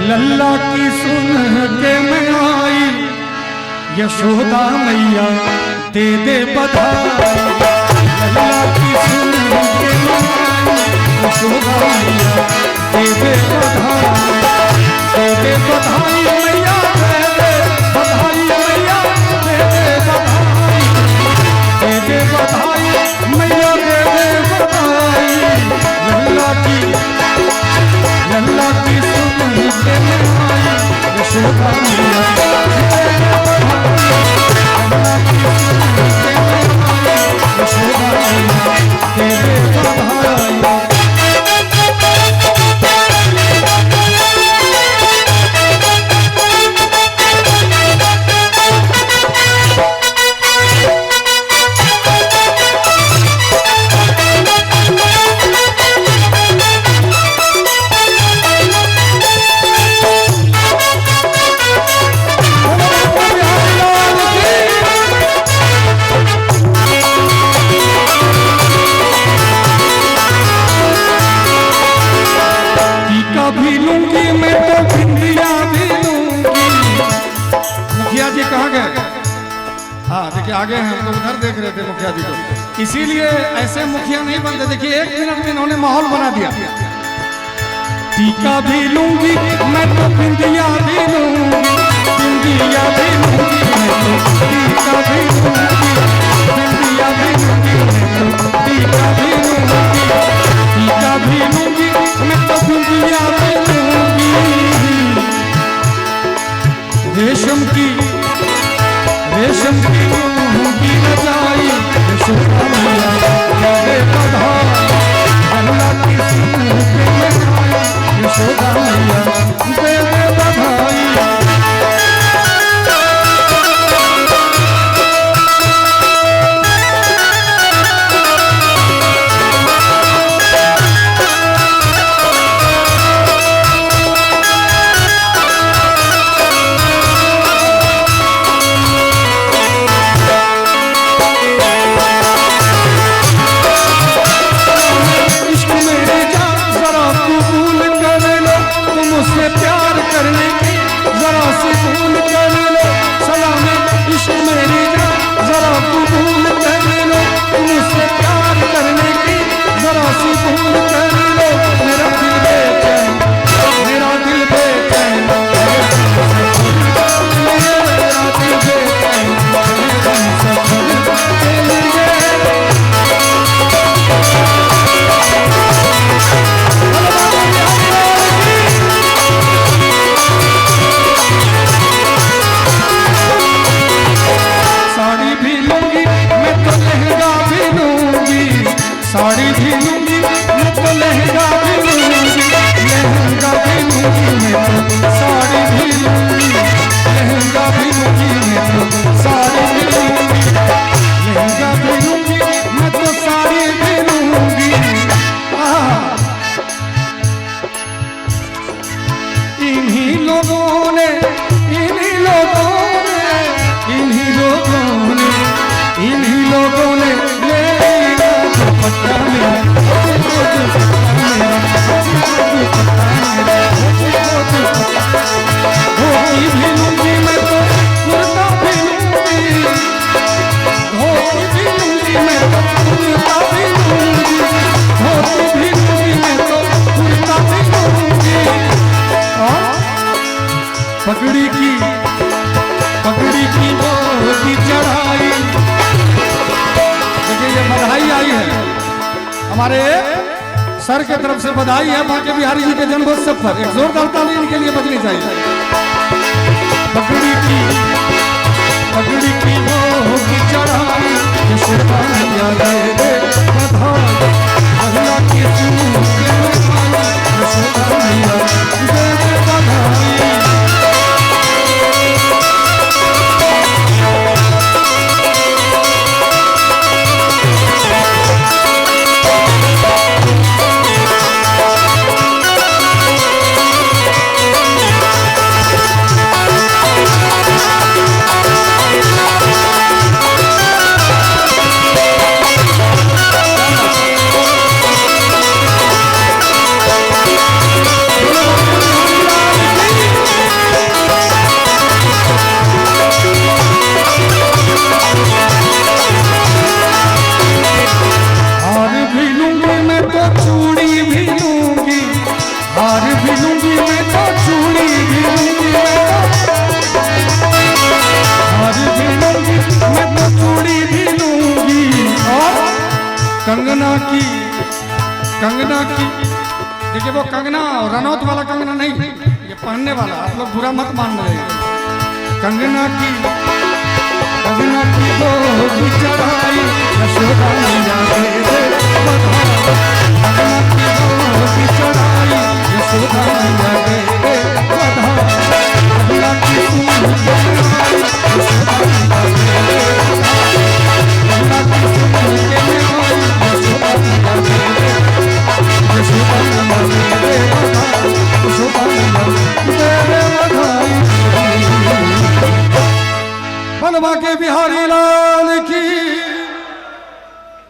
लल्ला की सुन के मैं आई, यशोदा मैया दे दे बधाई। लल्ला की सुन के मैं आई, यशोदा मैया दे दे बधाई। दे दे बधाई मैया दे दे बधाई, मैया दे दे बधाई। दे दे बधाई मैया दे दे बधाई। लल्ला की सुन के मैं आई, यशोदा मैया दे दे बधाई। लल्ला की सुन के मैं आई, यशोदा मैया दे दे बधाई। आगे हम तो उधर देख रहे थे मुखिया जी को, इसीलिए ऐसे मुखिया नहीं बनते। देखिए 1 मिनट में इन्होंने माहौल बना दिया। टीका भी लूंगी मैं तो बिंदिया भी लूंगी, बिंदिया भी लूंगी मैं तो टीका भी लूंगी, बिंदिया भी लूंगी मैं तो टीका भी लूंगी, टीका भी लूंगी मैं तो बिंदिया भी लूंगी। रेशम की लूंगी रजाई, यशोदा मैया दे दे बधाई। लल्ला की सुन के मैं आई, यशोदा मैया दे दे बधाई। साड़ी भी लूंगी मैं तो लहंगा भी लूंगी, लहंगा भी लूंगी मैं तो साड़ी भी लूंगी, लहंगा भी लूंगी मैं तो साड़ी भी लूंगी, लहंगा भी लूंगी मैं तो साड़ी भी लूंगी। इन्हीं लोगों ने दुपट्टा मेरा, धोती भी लूंगी मैं तो कुर्ता भी लूंगी, धोती भी लूंगी मैं तो कुर्ता भी लूंगी, धोती भी लूंगी मैं तो कुर्ता भी लूंगी। और पगड़ी की वो की चढ़ाई। देखिए ये बधाई आई है, हमारे सर के तरफ से बधाई है बांके बिहारी जी के जन्मोत्सव पर। एक जोरदार ताली इनके लिए बजनी चाहिए। पगड़ी की वो की चढ़ाई, यशोदा मैया दे दे बधाई। लल्ला की सुन के मैं आई, यशोदा मैया दे दे बधाई। की देखिए वो कंगना रनौत वाला कंगना नहीं, ये पहनने वाला, आप लोग बुरा मत मान रहे। कंगना की गोरी चढ़ाई यशोदा मैया दे दे बधाई। कंगना की गोरी चढ़ाई यशोदा मैया दे दे बधाई। कंगना की गोरी चढ़ाई यशोदा मैया दे दे बधाई। कंगना की गोरी चढ़ाई यशोदा मैया दे दे यशोदा मैया दे दे बधाई। यशोदा मैया दे दे बधाई। बनवा के बिहारी लाल